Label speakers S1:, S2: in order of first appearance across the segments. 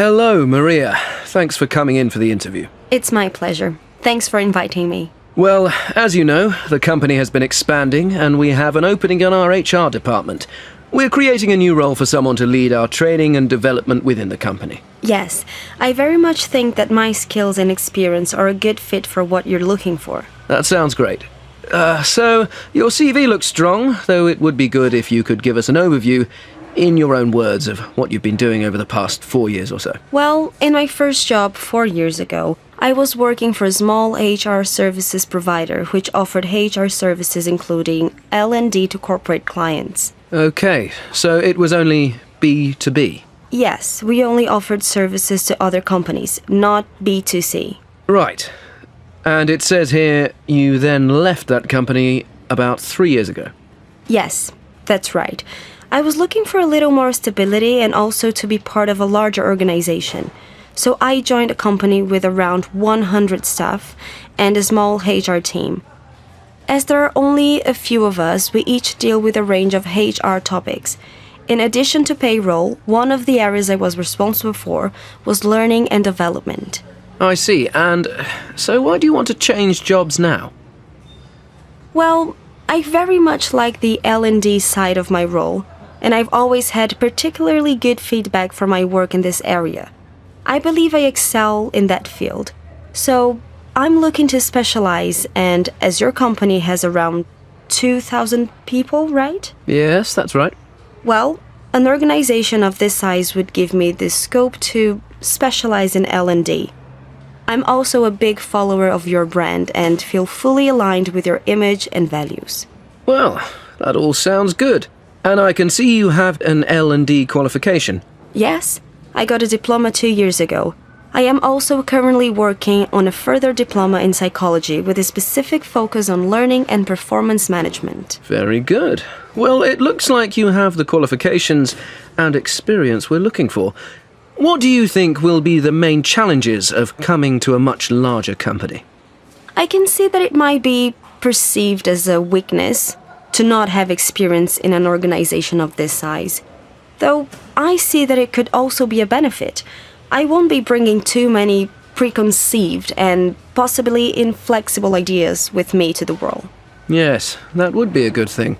S1: Hello, Maria. Thanks for coming in for the interview.
S2: It's my pleasure. Thanks for inviting me.
S1: Well, as you know, the company has been expanding and we have an opening in our HR department. We're creating a new role for someone to lead our training and development within the company.
S2: Yes, I very much think that my skills and experience are a good fit for what you're looking for.
S1: That sounds great. So, your CV looks strong, though it would be good if you could give us an overview, in your own words, of what you've been doing over the past 4 years or so.
S2: Well, in my first job 4 years ago, I was working for a small HR services provider which offered HR services including L&D to corporate clients.
S1: Okay, so it was only B2B?
S2: Yes, we only offered services to other companies, not B2C.
S1: Right. And it says here you then left that company about 3 years ago.
S2: Yes, that's right. I was looking for a little more stability and also to be part of a larger organization. So I joined a company with around 100 staff and a small HR team. As there are only a few of us, we each deal with a range of HR topics. In addition to payroll, one of the areas I was responsible for was learning and development.
S1: I see. And so why do you want to change jobs now?
S2: Well, I very much like the L&D side of my role, and I've always had particularly good feedback for my work in this area. I believe I excel in that field. So I'm looking to specialize, and as your company has around 2,000 people, right?
S1: Yes, that's right.
S2: Well, an organization of this size would give me the scope to specialize in L&D. I'm also a big follower of your brand and feel fully aligned with your image and values.
S1: Well, that all sounds good. And I can see you have an L&D qualification.
S2: Yes, I got a diploma 2 years ago. I am also currently working on a further diploma in psychology with a specific focus on learning and performance management.
S1: Very good. Well, it looks like you have the qualifications and experience we're looking for. What do you think will be the main challenges of coming to a much larger company?
S2: I can see that it might be perceived as a weakness to not have experience in an organization of this size. Though I see that it could also be a benefit. I won't be bringing too many preconceived and possibly inflexible ideas with me to the world.
S1: Yes, that would be a good thing.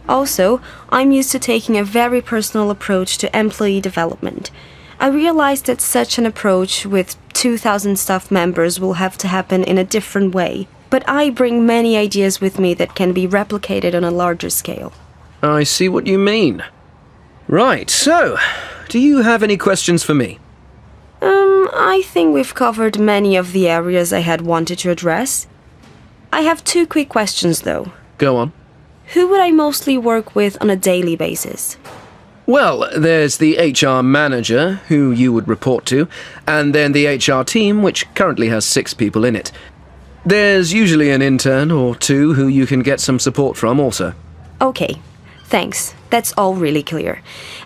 S2: Also, I'm used to taking a very personal approach to employee development. I realize that such an approach with 2,000 staff members will have to happen in a different way, but I bring many ideas with me that can be replicated on a larger scale.
S1: I see what you mean. Right, so, do you have any questions for me?
S2: I think we've covered many of the areas I had wanted to address. I have 2 quick questions, though.
S1: Go on.
S2: Who would I mostly work with on a daily basis?
S1: Well, there's the HR manager, who you would report to, and then the HR team, which currently has 6 people in it. There's usually an intern or 2 who you can get some support from also.
S2: Okay, thanks. That's all really clear.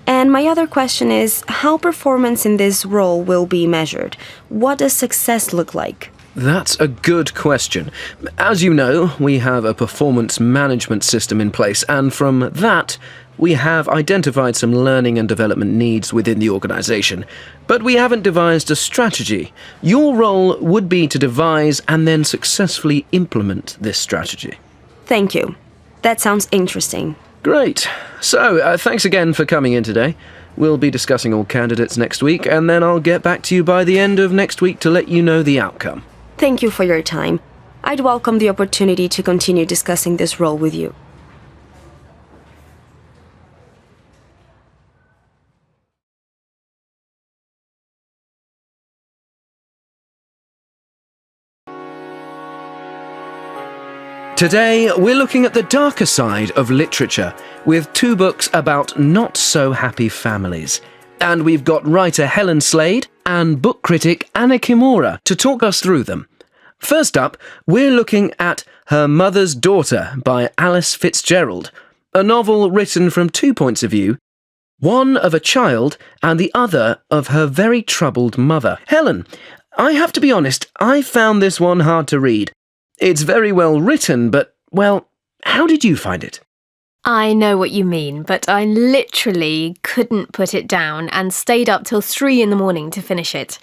S2: And my other question is, how performance in this role will be measured? What does success look like?
S1: That's a good question. As you know, we have a performance management system in place, and from that, we have identified some learning and development needs within the organization. But we haven't devised a strategy. Your role would be to devise and then successfully implement this strategy.
S2: Thank you. That sounds interesting.
S1: Great. So, thanks again for coming in today. We'll be discussing all candidates next week, and then I'll get back to you by the end of next week to let you know the outcome.
S2: Thank you for your time. I'd welcome the opportunity to continue discussing this role with you.
S1: Today, we're looking at the darker side of literature, with 2 books about not-so-happy families. And we've got writer Helen Slade and book critic Anna Kimura to talk us through them. First up, we're looking at Her Mother's Daughter by Alice Fitzgerald, a novel written from 2 points of view, one of a child and the other of her very troubled mother. Helen, I have to be honest, I found this one hard to read. It's very well written, but, well, how did you find it?
S3: I know what you mean, but I literally couldn't put it down and stayed up till 3 in the morning to finish it.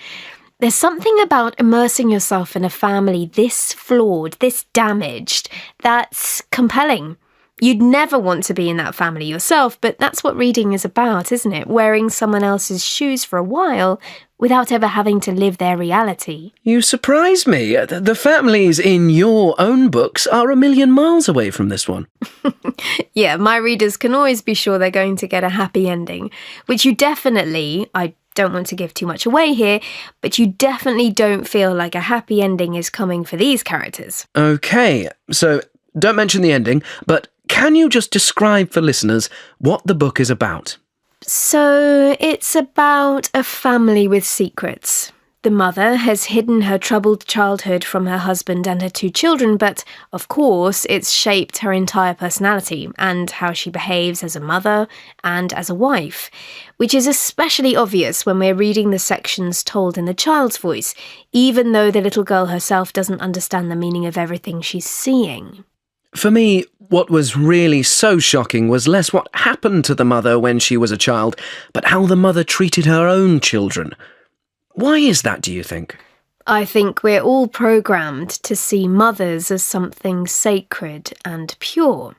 S3: There's something about immersing yourself in a family this flawed, this damaged, that's compelling. You'd never want to be in that family yourself, but that's what reading is about, isn't it? Wearing someone else's shoes for a while without ever having to live their reality.
S1: You surprise me. The families in your own books are a million miles away from this one.
S3: Yeah, my readers can always be sure they're going to get a happy ending, which you definitely, I don't want to give too much away here, but you definitely don't feel like a happy ending is coming for these characters.
S1: Okay, so don't mention the ending, but can you just describe for listeners what the book is about?
S3: So, it's about a family with secrets. The mother has hidden her troubled childhood from her husband and her 2 children, but of course it's shaped her entire personality and how she behaves as a mother and as a wife, which is especially obvious when we're reading the sections told in the child's voice, even though the little girl herself doesn't understand the meaning of everything she's seeing.
S1: For me, what was really so shocking was less what happened to the mother when she was a child, but how the mother treated her own children. Why is that, do you think?
S3: I think we're all programmed to see mothers as something sacred and pure.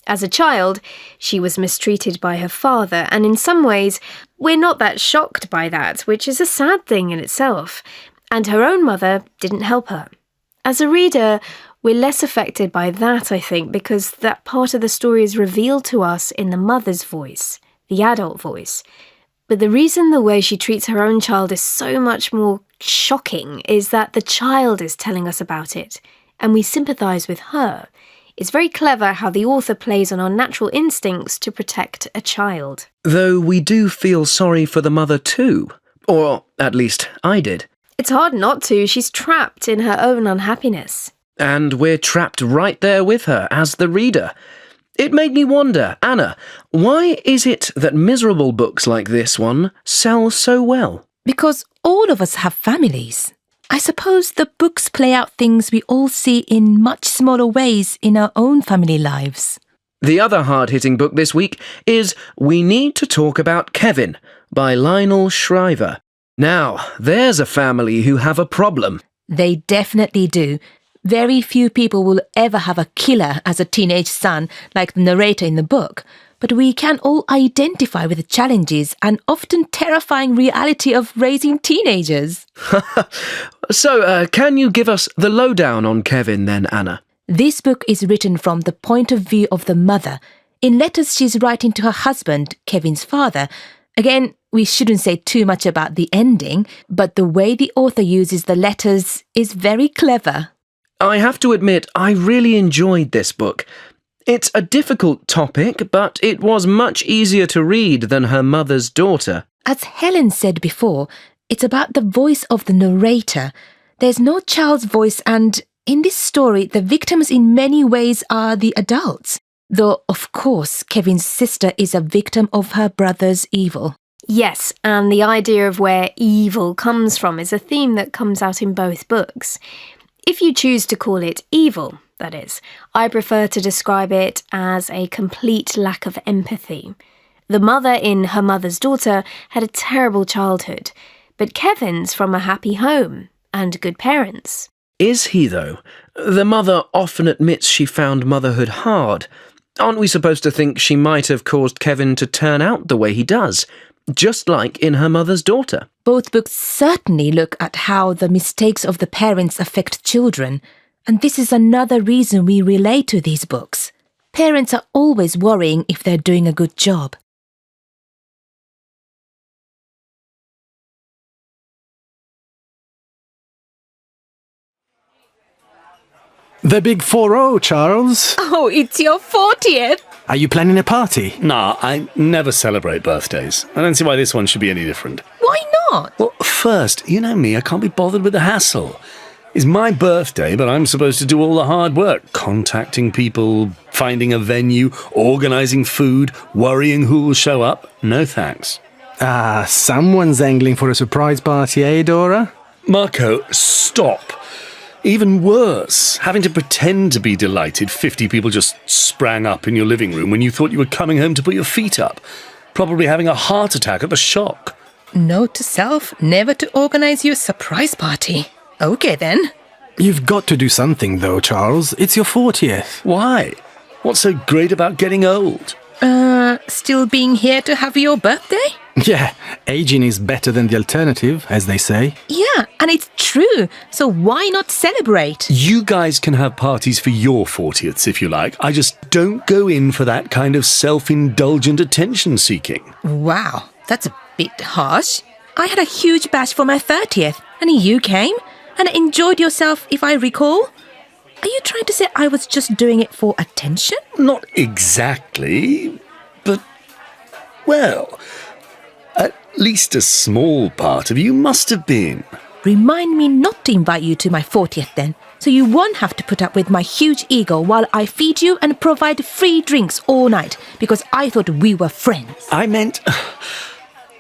S3: As a child, she was mistreated by her father, and in some ways, we're not that shocked by that, which is a sad thing in itself. And her own mother didn't help her. As a reader, we're less affected by that, I think, because that part of the story is revealed to us in the mother's voice, the adult voice. But the reason the way she treats her own child is so much more shocking is that the child is telling us about it, and we sympathise with her. It's very clever how the author plays on our natural instincts to protect a child.
S1: Though we do feel sorry for the mother too. Or at least I did.
S3: It's hard not to. She's trapped in her own unhappiness.
S1: And we're trapped right there with her as the reader. It made me wonder, Anna, why is it that miserable books like this one sell so well?
S4: Because all of us have families. I suppose the books play out things we all see in much smaller ways in our own family lives.
S1: The other hard-hitting book this week is We Need to Talk About Kevin by Lionel Shriver. Now, there's a family who have a problem.
S4: They definitely do. Very few people will ever have a killer as a teenage son like the narrator in the book, but we can all identify with the challenges and often terrifying reality of raising teenagers.
S1: So, can you give us the lowdown on Kevin then, Anna?
S4: This book is written from the point of view of the mother. In letters she's writing to her husband, Kevin's father. Again, we shouldn't say too much about the ending, but the way the author uses the letters is very clever.
S1: I have to admit, I really enjoyed this book. It's a difficult topic, but it was much easier to read than Her Mother's Daughter.
S4: As Helen said before, it's about the voice of the narrator. There's no child's voice, and in this story, the victims in many ways are the adults. Though, of course, Kevin's sister is a victim of her brother's evil.
S3: Yes, and the idea of where evil comes from is a theme that comes out in both books. If you choose to call it evil, that is, I prefer to describe it as a complete lack of empathy. The mother in Her Mother's Daughter had a terrible childhood, but Kevin's from a happy home and good parents.
S1: Is he, though? The mother often admits she found motherhood hard. Aren't we supposed to think she might have caused Kevin to turn out the way he does, just like in Her Mother's Daughter?
S4: Both books certainly look at how the mistakes of the parents affect children, and this is another reason we relate to these books. Parents are always worrying if they're doing a good job.
S5: The big 4-0, Charles.
S4: Oh, it's your 40th!
S5: Are you planning a party?
S6: Nah, I never celebrate birthdays. I don't see why this one should be any different.
S4: Why not?
S6: Well, first, you know me, I can't be bothered with the hassle. It's my birthday, but I'm supposed to do all the hard work. Contacting people, finding a venue, organising food, worrying who will show up. No thanks.
S5: Someone's angling for a surprise party, eh, Dora?
S6: Marco, stop. Even worse, having to pretend to be delighted 50 people just sprang up in your living room when you thought you were coming home to put your feet up, probably having a heart attack at the shock.
S4: Note to self, never to organise your surprise party. Okay then.
S5: You've got to do something though, Charles. It's your 40th.
S6: Why? What's so great about getting old?
S4: Still being here to have your birthday?
S5: Yeah, aging is better than the alternative, as they say.
S4: Yeah, and it's true. So why not celebrate?
S6: You guys can have parties for your 40ths if you like. I just don't go in for that kind of self-indulgent attention-seeking.
S4: Wow, that's a bit harsh. I had a huge bash for my 30th, and you came and enjoyed yourself, if I recall. Are you trying to say I was just doing it for attention?
S6: Not exactly, but, well, at least a small part of you must have been.
S4: Remind me not to invite you to my 40th then, so you won't have to put up with my huge ego while I feed you and provide free drinks all night, because I thought we were friends.
S6: I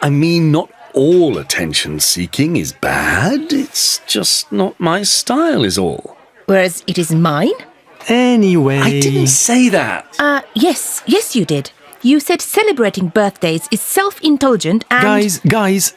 S6: mean, not all attention-seeking is bad. It's just not my style is all.
S4: Whereas it is mine?
S5: Anyway...
S6: I didn't say that.
S4: Yes, you did. You said celebrating birthdays is self-indulgent and...
S5: Guys,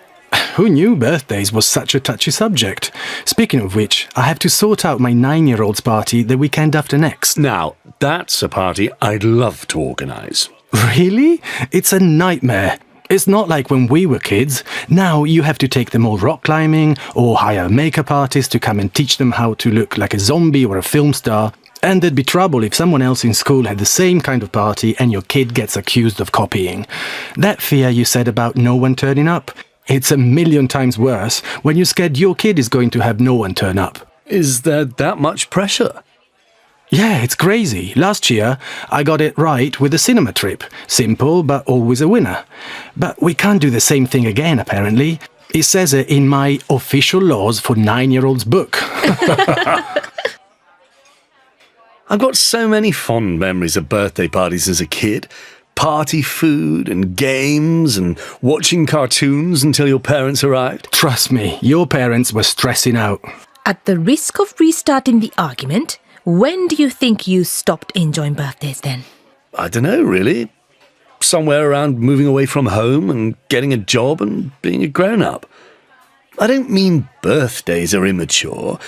S5: who knew birthdays was such a touchy subject? Speaking of which, I have to sort out my 9-year-old's party the weekend after next.
S6: Now, that's a party I'd love to organise.
S5: Really? It's a nightmare. It's not like when we were kids. Now you have to take them all rock climbing or hire a makeup artist to come and teach them how to look like a zombie or a film star. And there'd be trouble if someone else in school had the same kind of party and your kid gets accused of copying. That fear you said about no one turning up, it's a million times worse when you're scared your kid is going to have no one turn up.
S6: Is there that much pressure?
S5: Yeah, it's crazy. Last year, I got it right with the cinema trip. Simple, but always a winner. But we can't do the same thing again, apparently. It says it in my official laws for 9-year-olds book.
S6: I've got so many fond memories of birthday parties as a kid. Party food and games and watching cartoons until your parents arrived.
S5: Trust me, your parents were stressing out.
S4: At the risk of restarting the argument, when do you think you stopped enjoying birthdays then?
S6: I don't know, really. Somewhere around moving away from home and getting a job and being a grown-up. I don't mean birthdays are immature.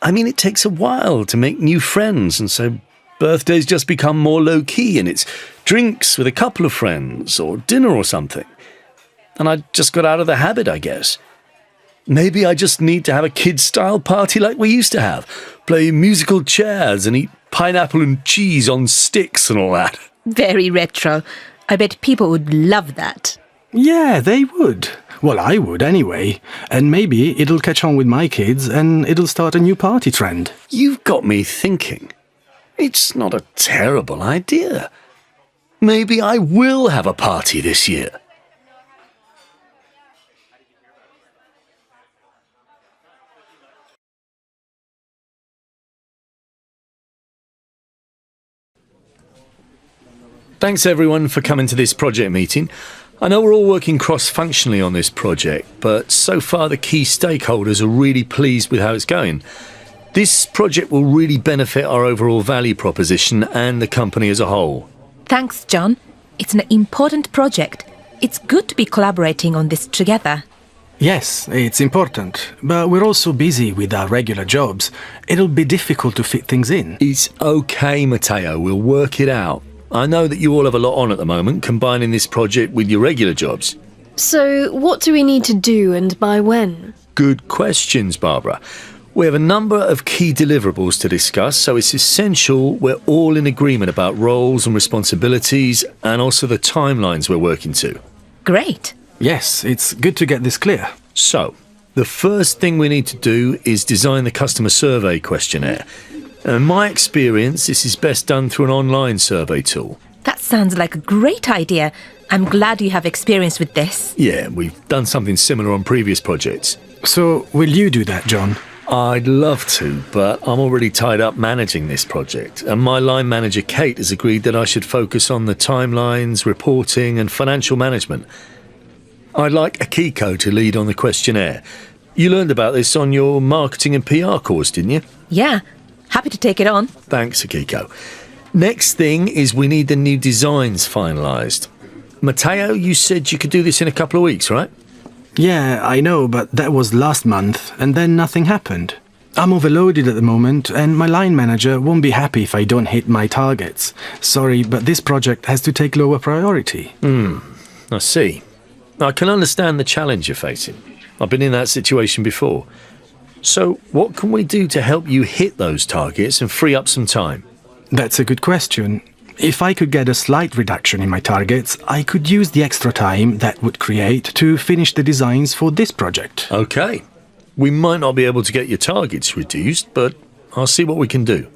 S6: I mean it takes a while to make new friends, and so birthdays just become more low-key, and it's drinks with a couple of friends or dinner or something. And I just got out of the habit, I guess. Maybe I just need to have a kid-style party like we used to have. Play musical chairs and eat pineapple and cheese on sticks and all that.
S4: Very retro. I bet people would love that.
S5: Yeah, they would. Well, I would anyway. And maybe it'll catch on with my kids and it'll start a new party trend.
S6: You've got me thinking. It's not a terrible idea. Maybe I will have a party this year. Thanks everyone for coming to this project meeting. I know we're all working cross-functionally on this project, but so far the key stakeholders are really pleased with how it's going. This project will really benefit our overall value proposition and the company as a whole.
S4: Thanks, John. It's an important project. It's good to be collaborating on this together.
S5: Yes, it's important, but we're also busy with our regular jobs. It'll be difficult to fit things in.
S6: It's okay, Matteo, we'll work it out. I know that you all have a lot on at the moment, combining this project with your regular jobs.
S3: So, what do we need to do and by when?
S6: Good questions, Barbara. We have a number of key deliverables to discuss, so it's essential we're all in agreement about roles and responsibilities and also the timelines we're working to.
S4: Great.
S5: Yes, it's good to get this clear.
S6: So, the first thing we need to do is design the customer survey questionnaire. In my experience, this is best done through an online survey tool.
S4: That sounds like a great idea. I'm glad you have experience with this.
S6: Yeah, we've done something similar on previous projects.
S5: So, will you do that, John?
S6: I'd love to, but I'm already tied up managing this project, and my line manager Kate has agreed that I should focus on the timelines, reporting and financial management. I'd like Akiko to lead on the questionnaire. You learned about this on your marketing and PR course, didn't you?
S4: Yeah, happy to take it on.
S6: Thanks, Akiko. Next thing is we need the new designs finalised. Matteo, you said you could do this in a couple of weeks, right?
S5: Yeah, I know, but that was last month, and then nothing happened. I'm overloaded at the moment, and my line manager won't be happy if I don't hit my targets. Sorry, but this project has to take lower priority.
S6: I see. I can understand the challenge you're facing. I've been in that situation before. So, what can we do to help you hit those targets and free up some time?
S5: That's a good question. If I could get a slight reduction in my targets, I could use the extra time that would create to finish the designs for this project.
S6: Okay. We might not be able to get your targets reduced, but I'll see what we can do.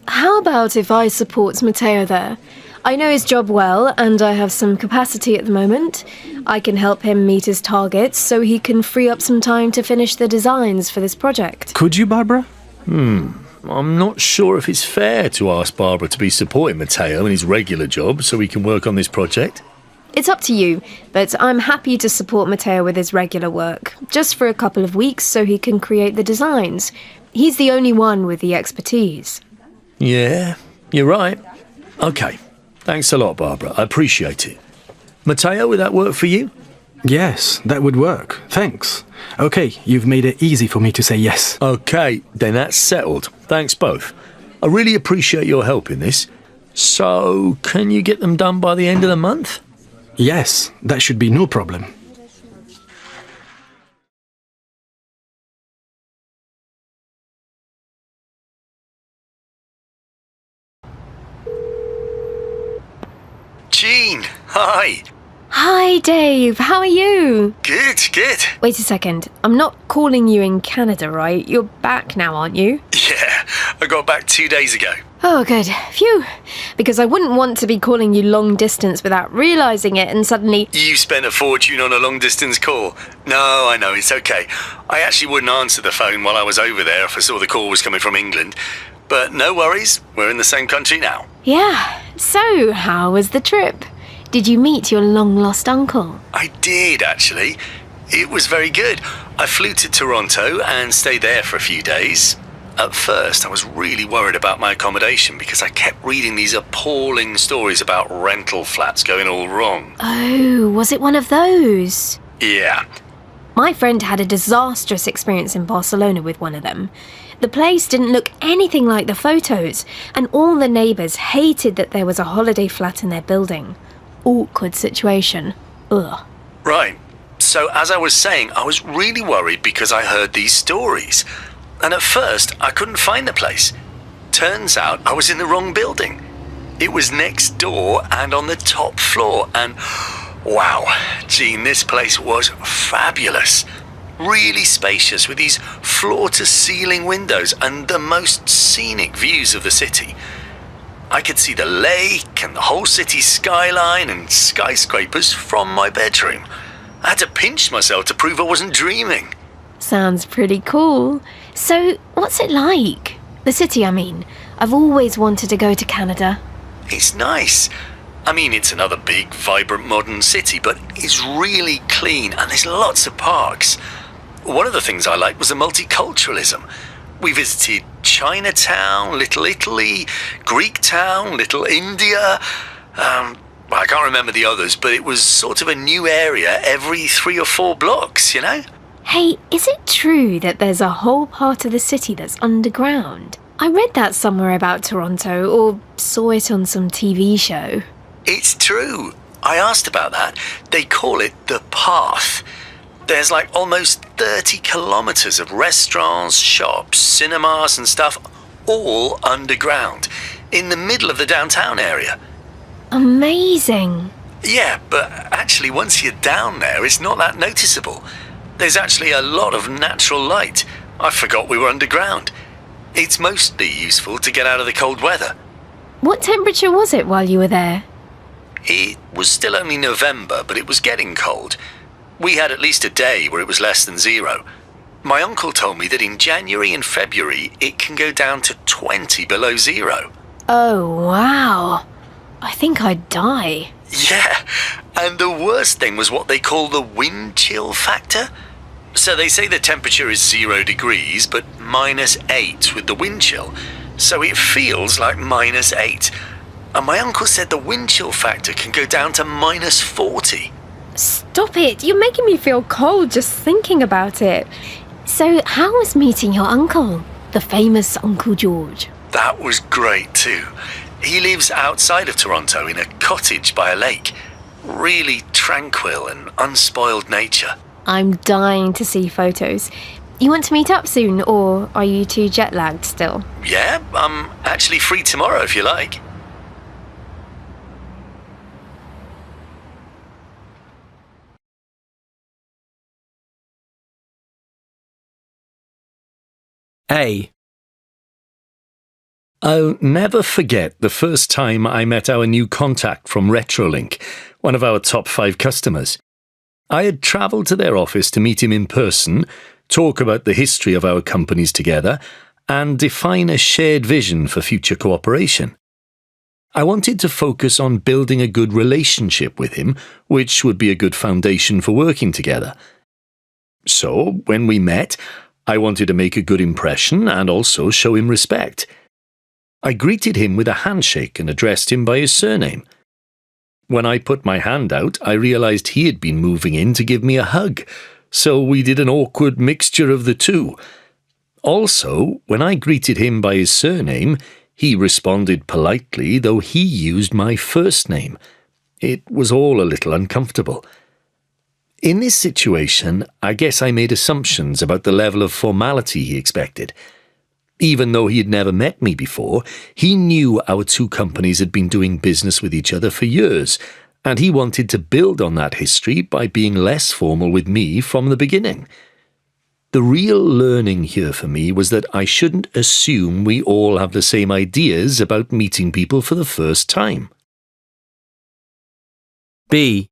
S3: How about if I support Matteo there? I know his job well, and I have some capacity at the moment. I can help him meet his targets so he can free up some time to finish the designs for this project.
S5: Could you, Barbara?
S6: I'm not sure if it's fair to ask Barbara to be supporting Matteo in his regular job so he can work on this project.
S3: It's up to you, but I'm happy to support Matteo with his regular work, just for a couple of weeks so he can create the designs. He's the only one with the expertise.
S6: Yeah, you're right. Okay. Thanks a lot, Barbara. I appreciate it. Matteo, would that work for you?
S5: Yes, that would work. Thanks. Okay, you've made it easy for me to say yes.
S6: Okay, then that's settled. Thanks both. I really appreciate your help in this. So, can you get them done by the end of the month?
S5: Yes, that should be no problem.
S6: Jean, hi.
S3: Hi, Dave. How are you?
S6: Good.
S3: Wait a second. I'm not calling you in Canada, right? You're back now, aren't you?
S6: Yeah, I got back 2 days ago.
S3: Oh, good. Phew. Because I wouldn't want to be calling you long distance without realising it and suddenly...
S6: You spent a fortune on a long-distance call. No, I know, it's okay. I actually wouldn't answer the phone while I was over there if I saw the call was coming from England. But no worries, we're in the same country now.
S3: Yeah. So, how was the trip? Did you meet your long-lost uncle?
S6: I did, actually. It was very good. I flew to Toronto and stayed there for a few days. At first, I was really worried about my accommodation because I kept reading these appalling stories about rental flats going all wrong.
S3: Oh, was it one of those?
S6: Yeah.
S3: My friend had a disastrous experience in Barcelona with one of them. The place didn't look anything like the photos, and all the neighbours hated that there was a holiday flat in their building. Awkward situation. Ugh.
S6: Right. So as I was saying, I was really worried because I heard these stories. And at first, I couldn't find the place. Turns out I was in the wrong building. It was next door and on the top floor. And wow, Jean, this place was fabulous. Really spacious with these floor-to-ceiling windows and the most scenic views of the city. I could see the lake and the whole city skyline and skyscrapers from my bedroom. I had to pinch myself to prove I wasn't dreaming.
S3: Sounds pretty cool. So, what's it like? The city, I mean. I've always wanted to go to Canada.
S6: It's nice. I mean, it's another big, vibrant, modern city, but it's really clean and there's lots of parks. One of the things I liked was the multiculturalism. We visited Chinatown, Little Italy, Greek Town, Little India. I can't remember the others, but it was sort of a new area every 3 or 4 blocks, you know?
S3: Hey, is it true that there's a whole part of the city that's underground? I read that somewhere about Toronto, or saw it on some TV show.
S6: It's true. I asked about that. They call it the Path. There's like almost 30 kilometres of restaurants, shops, cinemas and stuff, all underground, in the middle of the downtown area.
S3: Amazing.
S6: Yeah, but actually once you're down there, it's not that noticeable. There's actually a lot of natural light. I forgot we were underground. It's mostly useful to get out of the cold weather.
S3: What temperature was it while you were there?
S6: It was still only November, but it was getting cold. We had at least a day where it was less than 0. My uncle told me that in January and February, it can go down to 20 below 0.
S3: Oh, wow. I think I'd die.
S6: Yeah, and the worst thing was what they call the wind chill factor. So they say the temperature is 0 degrees, but -8 with the wind chill. So it feels like -8. And my uncle said the wind chill factor can go down to -40.
S3: Stop it! You're making me feel cold just thinking about it. So, how was meeting your uncle, the famous Uncle George?
S6: That was great too. He lives outside of Toronto in a cottage by a lake. Really tranquil and unspoiled nature.
S3: I'm dying to see photos. You want to meet up soon, or are you too jet-lagged still?
S6: Yeah, I'm actually free tomorrow if you like.
S1: A.
S6: I'll never forget the first time I met our new contact from Retrolink, one of our top 5 customers. I had travelled to their office to meet him in person, talk about the history of our companies together, and define a shared vision for future cooperation. I wanted to focus on building a good relationship with him, which would be a good foundation for working together. So, when we met, I wanted to make a good impression and also show him respect. I greeted him with a handshake and addressed him by his surname. When I put my hand out, I realised he had been moving in to give me a hug, so we did an awkward mixture of the two. Also, when I greeted him by his surname, he responded politely, though he used my first name. It was all a little uncomfortable. In this situation, I guess I made assumptions about the level of formality he expected. Even though he had never met me before, he knew our two companies had been doing business with each other for years, and he wanted to build on that history by being less formal with me from the beginning. The real learning here for me was that I shouldn't assume we all have the same ideas about meeting people for the first time.
S1: B.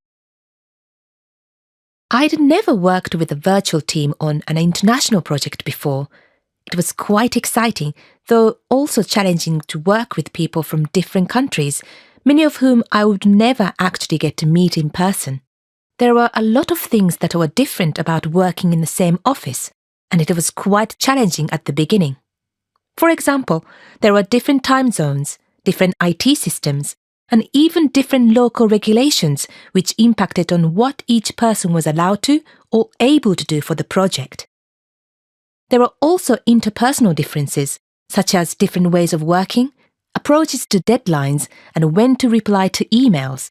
S4: I'd never worked with a virtual team on an international project before. It was quite exciting, though also challenging to work with people from different countries, many of whom I would never actually get to meet in person. There were a lot of things that were different about working in the same office, and it was quite challenging at the beginning. For example, there were different time zones, different IT systems, and even different local regulations which impacted on what each person was allowed to or able to do for the project. There were also interpersonal differences, such as different ways of working, approaches to deadlines, and when to reply to emails.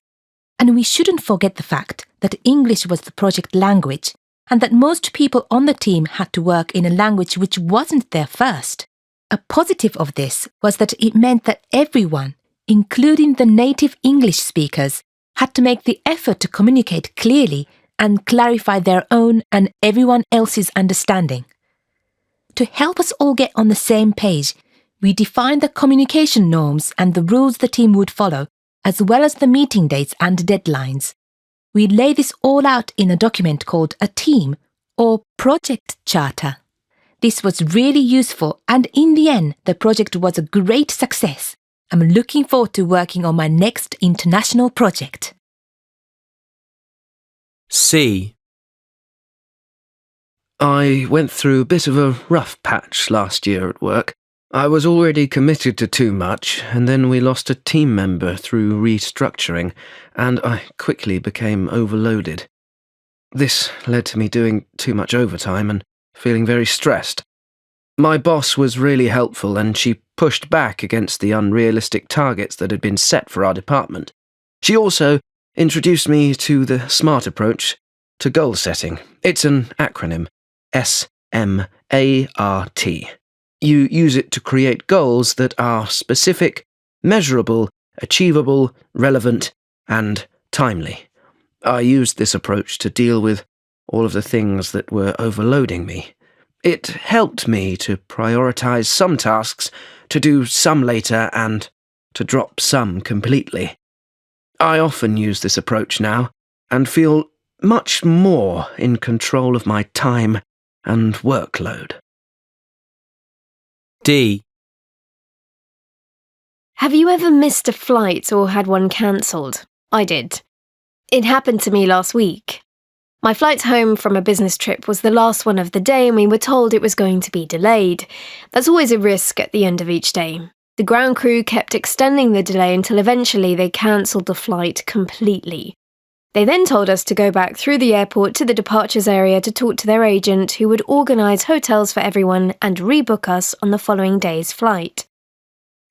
S4: And we shouldn't forget the fact that English was the project language, and that most people on the team had to work in a language which wasn't their first. A positive of this was that it meant that everyone, including the native English speakers, had to make the effort to communicate clearly and clarify their own and everyone else's understanding. To help us all get on the same page, we defined the communication norms and the rules the team would follow, as well as the meeting dates and deadlines. We lay this all out in a document called a team or project charter. This was really useful, and in the end, the project was a great success. I'm looking forward to working on my next international project.
S1: C. I went through a bit of a rough patch last year at work. I was already committed to too much, and then we lost a team member through restructuring, and I quickly became overloaded. This led to me doing too much overtime and feeling very stressed. My boss was really helpful, and she pushed back against the unrealistic targets that had been set for our department. She also introduced me to the SMART approach to goal setting. It's an acronym, SMART. You use it to create goals that are specific, measurable, achievable, relevant, and timely. I used this approach to deal with all of the things that were overloading me. It helped me to prioritize some tasks, to do some later, and to drop some completely. I often use this approach now, and feel much more in control of my time and workload. D.
S3: Have you ever missed a flight or had one cancelled? I did. It happened to me last week. My flight home from a business trip was the last one of the day, and we were told it was going to be delayed. That's always a risk at the end of each day. The ground crew kept extending the delay until eventually they cancelled the flight completely. They then told us to go back through the airport to the departures area to talk to their agent, who would organise hotels for everyone and rebook us on the following day's flight.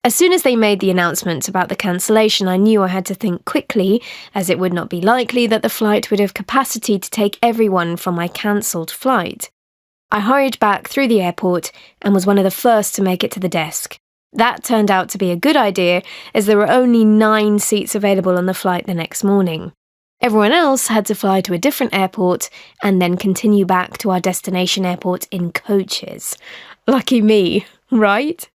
S3: As soon as they made the announcement about the cancellation, I knew I had to think quickly, as it would not be likely that the flight would have capacity to take everyone from my cancelled flight. I hurried back through the airport and was one of the first to make it to the desk. That turned out to be a good idea, as there were only 9 seats available on the flight the next morning. Everyone else had to fly to a different airport and then continue back to our destination airport in coaches. Lucky me, right?